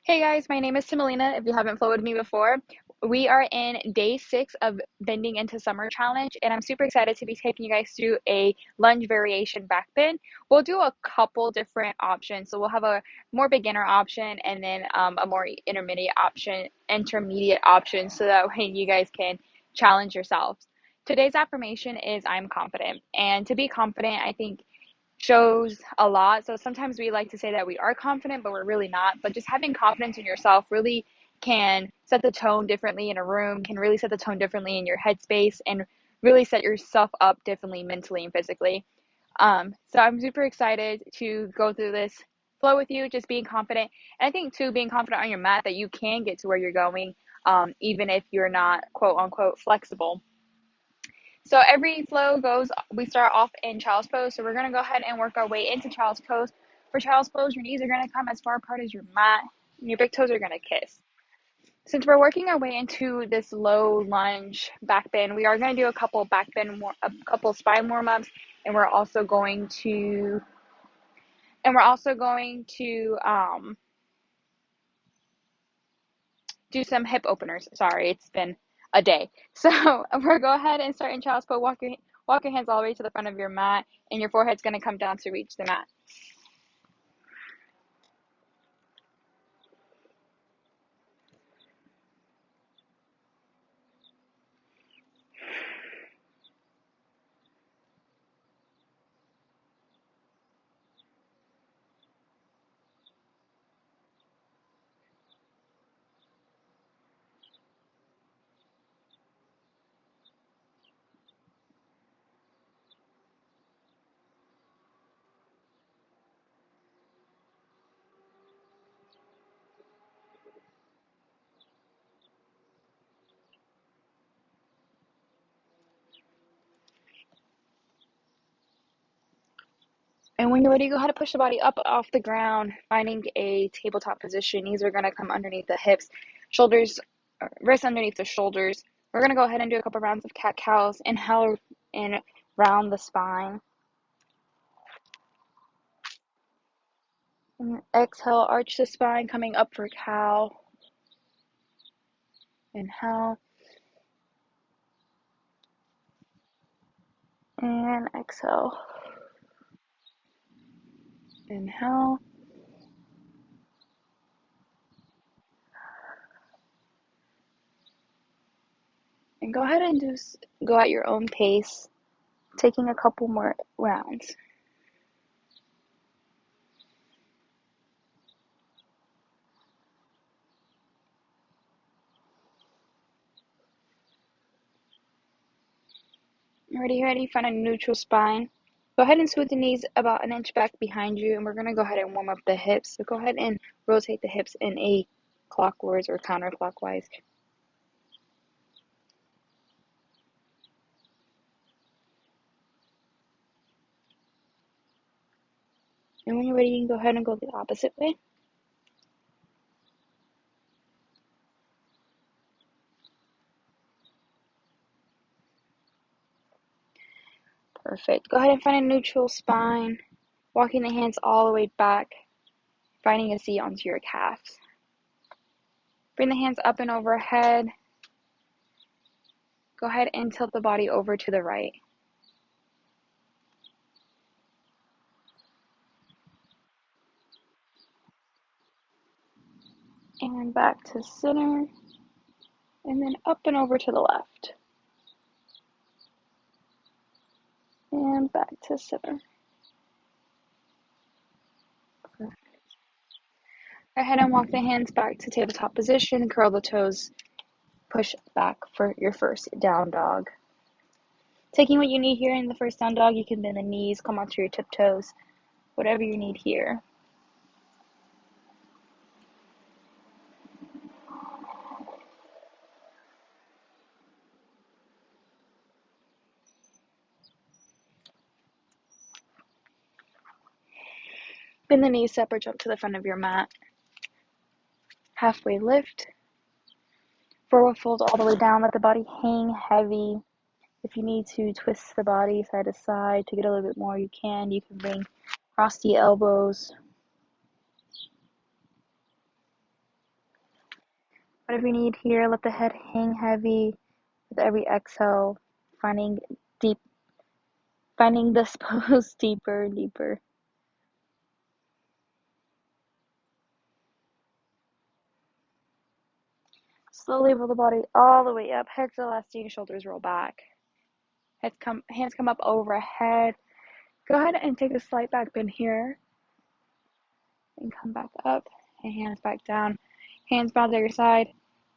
Hey guys, my name is Timalina. If you haven't flowed with me before, we are in day 6 of Bending into Summer Challenge, and I'm super excited to be taking you guys through a lunge variation back bend. We'll do a couple different options, so we'll have a more beginner option and then a more intermediate option, so that way you guys can challenge yourselves. Today's affirmation is I'm confident, and to be confident, I think shows a lot. So sometimes we like to say that we are confident, but we're really not. But just having confidence in yourself really can set the tone differently in a room, can really set the tone differently in your headspace, and really set yourself up differently mentally and physically. So I'm super excited to go through this flow with you, just being confident. And I think too, being confident on your mat that you can get to where you're going, even if you're not quote unquote flexible. So every flow goes, we start off in child's pose. So we're going to go ahead and work our way into child's pose. For child's pose, your knees are going to come as far apart as your mat, and your big toes are going to kiss. Since we're working our way into this low lunge back bend, we are going to do a couple back bend, a couple spine warm ups, and we're also going to do some hip openers. Sorry, it's been a day. So we're go ahead and start in child's pose. Walk your hands all the way to the front of your mat, and your forehead's going to come down to reach the mat. And when you're ready, go ahead and push the body up off the ground, finding a tabletop position. Knees are going to come underneath the hips, shoulders, wrists underneath the shoulders. We're going to go ahead and do a couple rounds of cat cows. Inhale and round the spine. And exhale, arch the spine, coming up for cow. Inhale and exhale. Inhale and go ahead and just go at your own pace, taking a couple more rounds. Ready, find a neutral spine. Go ahead and scoot the knees about an inch back behind you, and we're going to go ahead and warm up the hips. So go ahead and rotate the hips in a clockwise or counterclockwise. And when you're ready, you can go ahead and go the opposite way. Perfect. Go ahead and find a neutral spine, walking the hands all the way back, finding a seat onto your calves. Bring the hands up and overhead. Go ahead and tilt the body over to the right. And back to center, and then up and over to the left. And back to center. Go ahead and walk the hands back to tabletop position, curl the toes, push back for your first down dog. Taking what you need here in the first down dog, you can bend the knees, come onto your tiptoes, whatever you need here. Bend the knees separate, jump to the front of your mat. Halfway lift. Forward fold all the way down, let the body hang heavy. If you need to twist the body side to side to get a little bit more, you can. You can bring cross the elbows. Whatever you need here, let the head hang heavy with every exhale, finding deep, finding this pose deeper and deeper. Slowly roll the body all the way up, head to the left knee, shoulders roll back. Hands come up overhead. Go ahead and take a slight back bend here and come back up and hands back down. Hands bound to your side,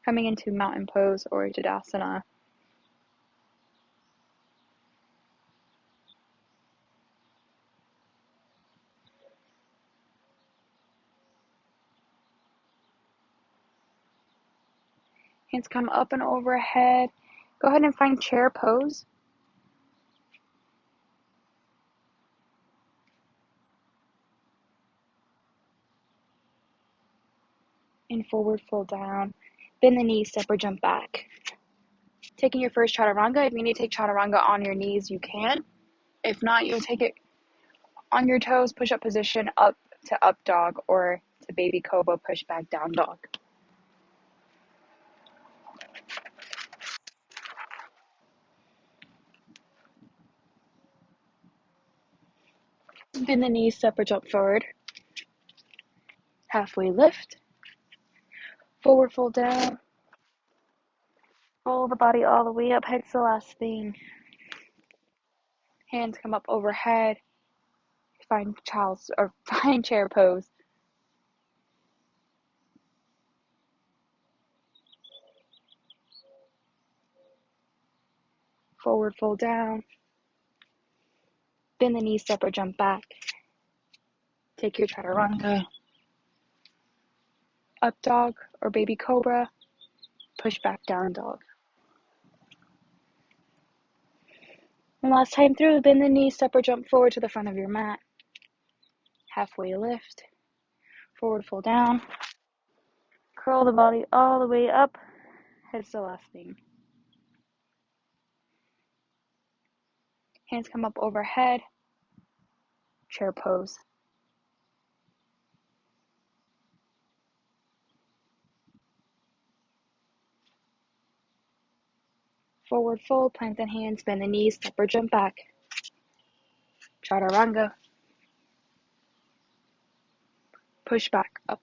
coming into mountain pose or Tadasana. Hands come up and overhead. Go ahead and find chair pose. And forward fold down. Bend the knees, step or jump back. Taking your first chaturanga. If you need to take chaturanga on your knees, you can. If not, you'll take it on your toes, push up position, up to up dog, or to baby cobra, push back down dog. Bend the knees, step or jump forward. Halfway lift. Forward fold down. Roll the body all the way up, head to the last thing. Hands come up overhead. Find chair pose. Forward fold down. Bend the knees, step or jump back. Take your chaturanga. Up dog or baby cobra. Push back down dog. And last time through, bend the knees, step or jump forward to the front of your mat. Halfway lift. Forward fold down. Curl the body all the way up. Head to the last thing. Hands come up overhead. Chair pose. Forward fold, plant the hands, bend the knees, step or jump back. Chaturanga. Push back up,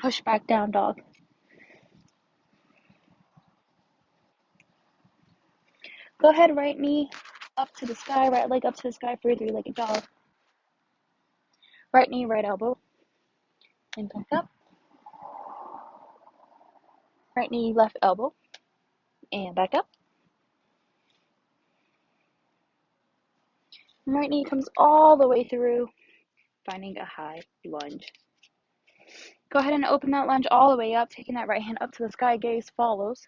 push back down dog. Go ahead, right knee up to the sky, right leg up to the sky for your three-legged dog. Right knee, right elbow, and back up. Right knee, left elbow, and back up. And right knee comes all the way through, finding a high lunge. Go ahead and open that lunge all the way up, taking that right hand up to the sky, gaze follows.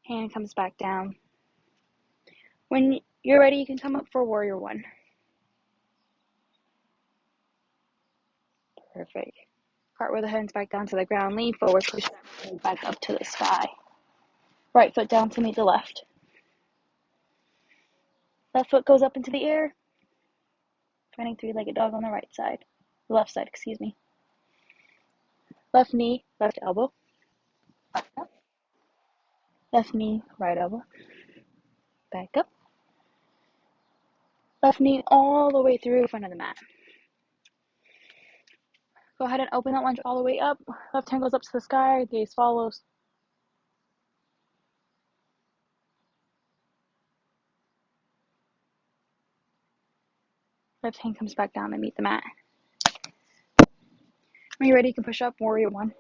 Hand comes back down. When you're ready, you can come up for warrior one. Perfect. Cartwheel the hands back down to the ground, lean forward, push that back up to the sky. Right foot down to meet the left. Left foot goes up into the air, finding three-legged dog on the right side. The left side, excuse me. Left knee, left elbow. Back up. Left knee, right elbow. Back up. Left knee all the way through front of the mat. Go ahead and open that lunge all the way up. Left hand goes up to the sky, gaze follows. Left hand comes back down to meet the mat. When you're ready, you can push up, warrior one.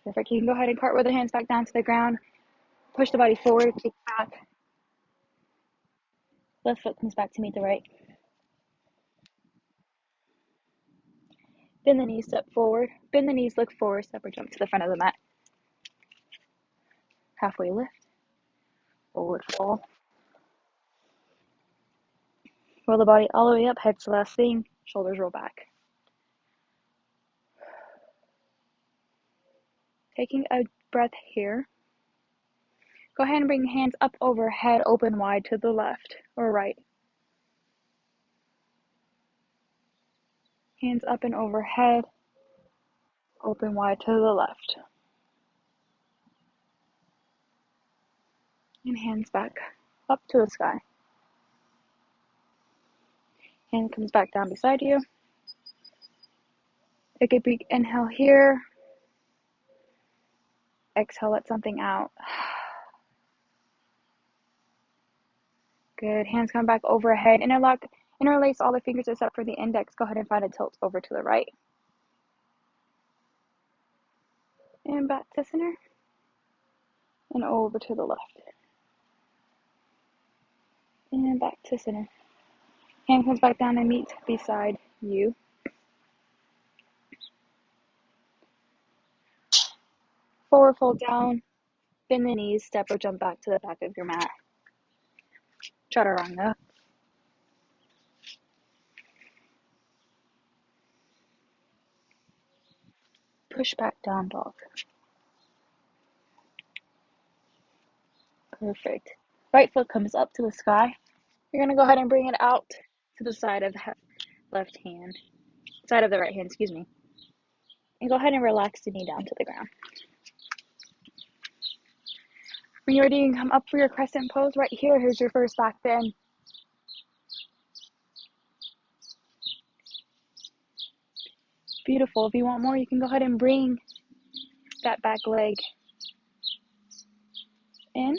Perfect. You can go ahead and cartwheel the hands back down to the ground. Push the body forward, kick back. Left foot comes back to meet the right. Bend the knees, step forward. Bend the knees, look forward, step or jump to the front of the mat. Halfway lift. Forward fold. Roll the body all the way up, head to the last thing, shoulders roll back. Taking a breath here. Go ahead and bring hands up overhead, open wide to the left or right. Hands up and overhead, open wide to the left. And hands back up to the sky. Hand comes back down beside you. Take a big inhale here. Exhale, let something out. Good. Hands come back overhead. Interlace all the fingers except for the index. Go ahead and find a tilt over to the right. And back to center. And over to the left. And back to center. Hand comes back down and meets beside you. Forward fold down. Bend the knees. Step or jump back to the back of your mat. Chaturanga. Push back down dog. Perfect. Right foot comes up to the sky. You're going to go ahead and bring it out to the side of the left hand. Side of the right hand, excuse me. And go ahead and relax the knee down to the ground. When you're ready, you can come up for your crescent pose right here. Here's your first back bend. Beautiful. If you want more, you can go ahead and bring that back leg in.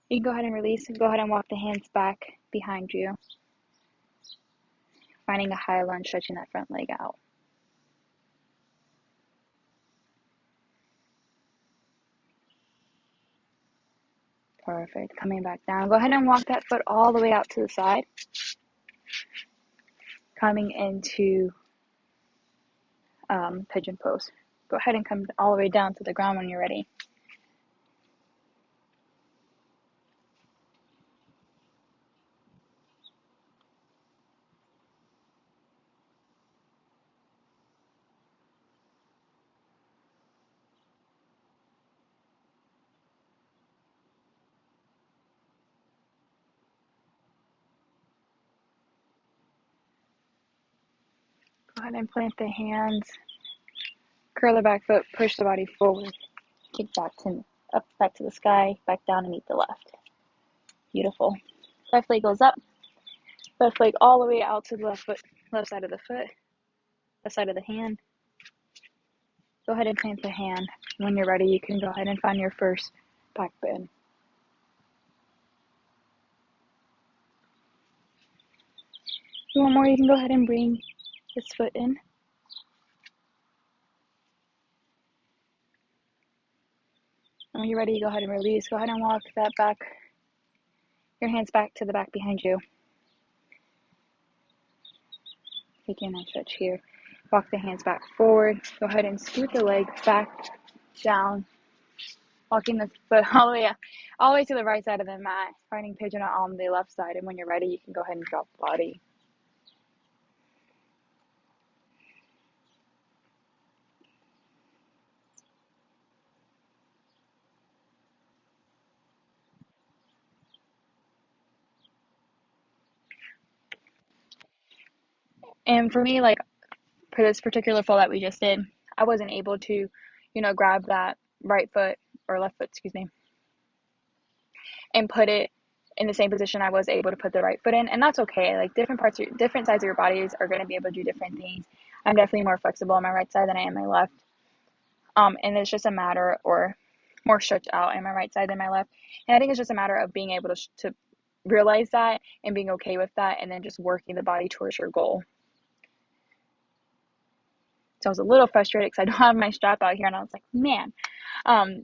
You can go ahead and release and go ahead and walk the hands back behind you. Finding a high lunge, stretching that front leg out. Perfect. Coming back down. Go ahead and walk that foot all the way out to the side. Coming into pigeon pose. Go ahead and come all the way down to the ground when you're ready. Go ahead and plant the hands. Curl the back foot, push the body forward. Kick back to up, back to the sky, back down and meet the left. Beautiful. Left leg goes up. Left leg all the way out to the left foot, left side of the foot, left side of the hand. Go ahead and plant the hand. When you're ready, you can go ahead and find your first back bend. If you want more, you can go ahead and bring this foot in. And when you're ready, you go ahead and release. Go ahead and walk that back, your hands back to the back behind you. Taking a nice stretch here. Walk the hands back forward. Go ahead and scoot the leg back down. Walking the foot all the way to the right side of the mat. Finding pigeon on the left side. And when you're ready, you can go ahead and drop the body. And for me, like for this particular fold that we just did, I wasn't able to, grab that right foot or left foot, excuse me, and put it in the same position I was able to put the right foot in. And that's okay. Like different sides of your bodies are going to be able to do different things. I'm definitely more flexible on my right side than I am my left. And it's just a matter, or more stretched out on my right side than my left. And I think it's just a matter of being able to realize that and being okay with that, and then just working the body towards your goal. So I was a little frustrated because I don't have my strap out here, and I was like, man.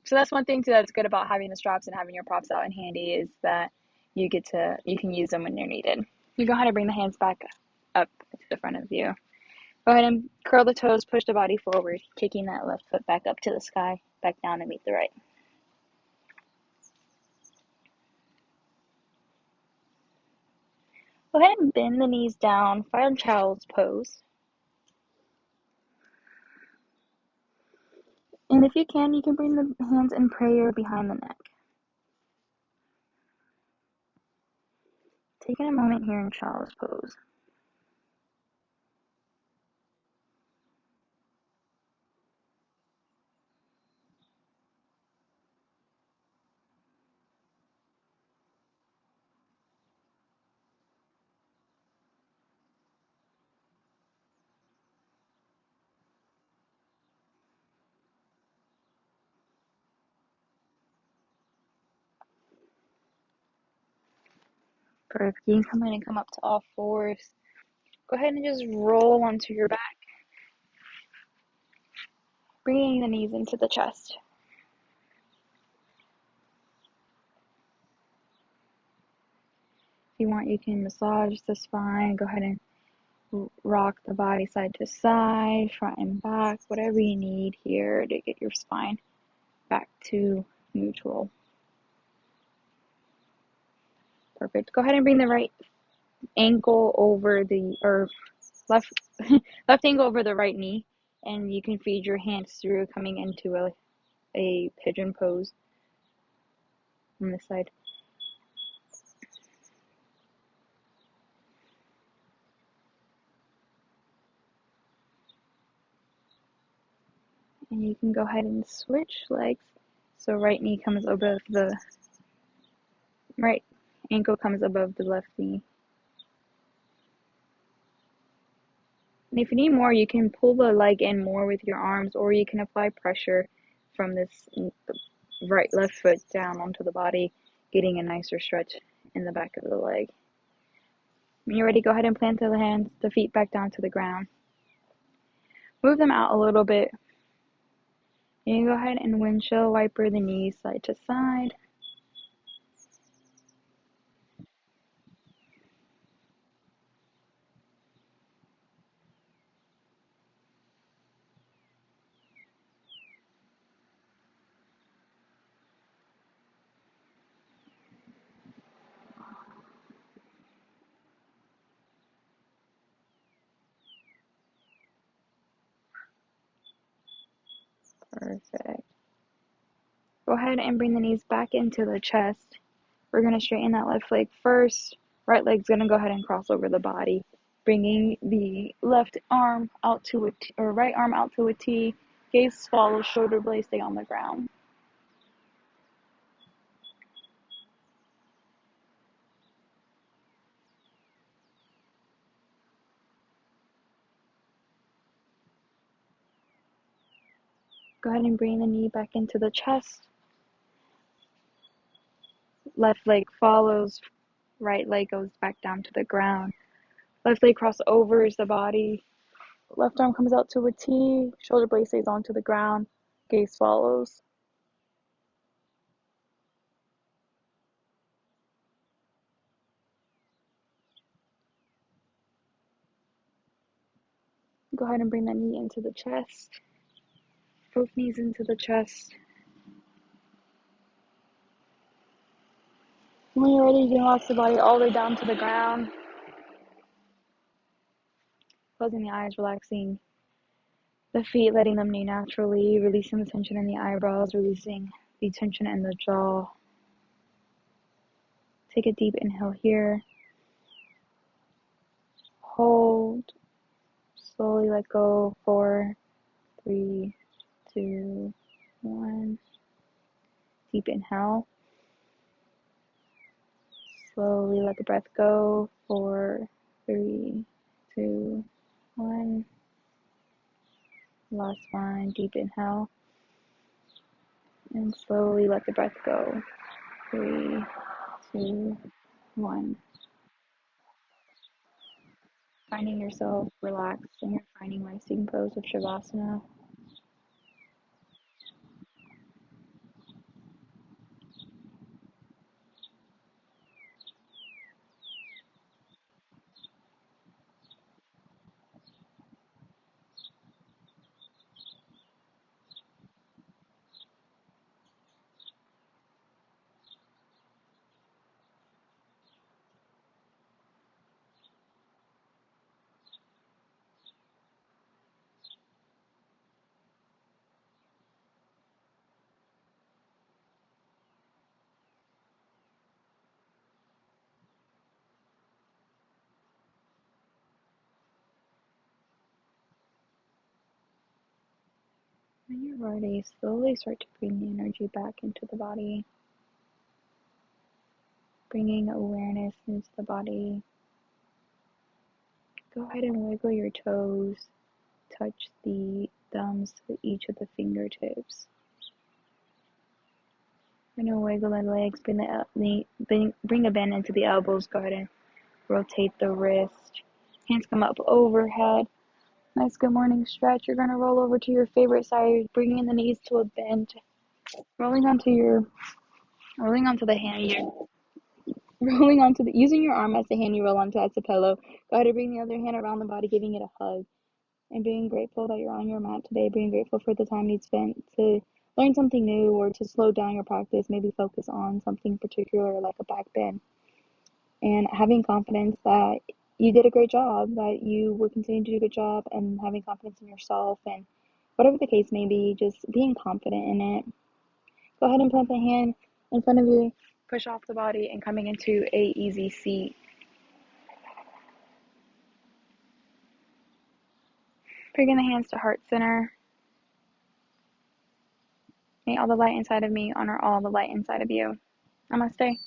So that's one thing too that's good about having the straps and having your props out and handy, is that you can use them when they're needed. You go ahead and bring the hands back up to the front of you. Go ahead and curl the toes, push the body forward, kicking that left foot back up to the sky, back down to meet the right. Go ahead and bend the knees down, find child's pose. And if you can bring the hands in prayer behind the neck. Taking a moment here in child's pose. Perfect. You can come in and come up to all fours. Go ahead and just roll onto your back, bringing the knees into the chest. If you want, you can massage the spine. Go ahead and rock the body side to side, front and back, whatever you need here to get your spine back to neutral. Perfect. Go ahead and bring the right ankle over the, or left left ankle over the right knee, and you can feed your hands through, coming into a pigeon pose on this side. And you can go ahead and switch legs. So right knee comes above the right ankle, comes above the left knee. And if you need more, you can pull the leg in more with your arms, or you can apply pressure from this left foot down onto the body, getting a nicer stretch in the back of the leg. When you're ready, go ahead and plant the feet back down to the ground. Move them out a little bit. And you go ahead and windshield wiper the knees side to side. Perfect. Go ahead and bring the knees back into the chest. We're going to straighten that left leg first. Right leg's going to go ahead and cross over the body, bringing the left arm out to a T, or right arm out to a T. Gaze follows, shoulder blades stay on the ground. Go ahead and bring the knee back into the chest. Left leg follows, right leg goes back down to the ground. Left leg cross overs the body. Left arm comes out to a T, shoulder blade stays onto the ground, gaze follows. Go ahead and bring that knee into the chest. Both knees into the chest. When you're ready, you can relax the body all the way down to the ground. Closing the eyes, relaxing the feet, letting them knee naturally, releasing the tension in the eyebrows, releasing the tension in the jaw. Take a deep inhale here. Hold. Slowly let go. 4, 3, 2, 1. Deep inhale. Slowly let the breath go. 4, 3, 2, 1. Last one. Deep inhale. And slowly let the breath go. 3, 2, 1. Finding yourself relaxed in your finding resting pose of Shavasana. When you're ready, slowly start to bring the energy back into the body, bringing awareness into the body. Go ahead and wiggle your toes, touch the thumbs to each of the fingertips. We're gonna wiggle the legs, bring a bend into the elbows. Go ahead and rotate the wrist. Hands come up overhead. Nice good morning stretch. You're gonna roll over to your favorite side, bringing the knees to a bend, rolling onto the hand. Using your arm as the hand you roll onto as a pillow. Go ahead and bring the other hand around the body, giving it a hug. And being grateful that you're on your mat today, being grateful for the time you spent to learn something new or to slow down your practice, maybe focus on something particular like a backbend. And having confidence that you did a great job, that you will continue to do a good job, and having confidence in yourself, and whatever the case may be, just being confident in it. Go ahead and plant the hand in front of you, push off the body, and coming into a easy seat. Bringing the hands to heart center. May all the light inside of me honor all the light inside of you. Namaste.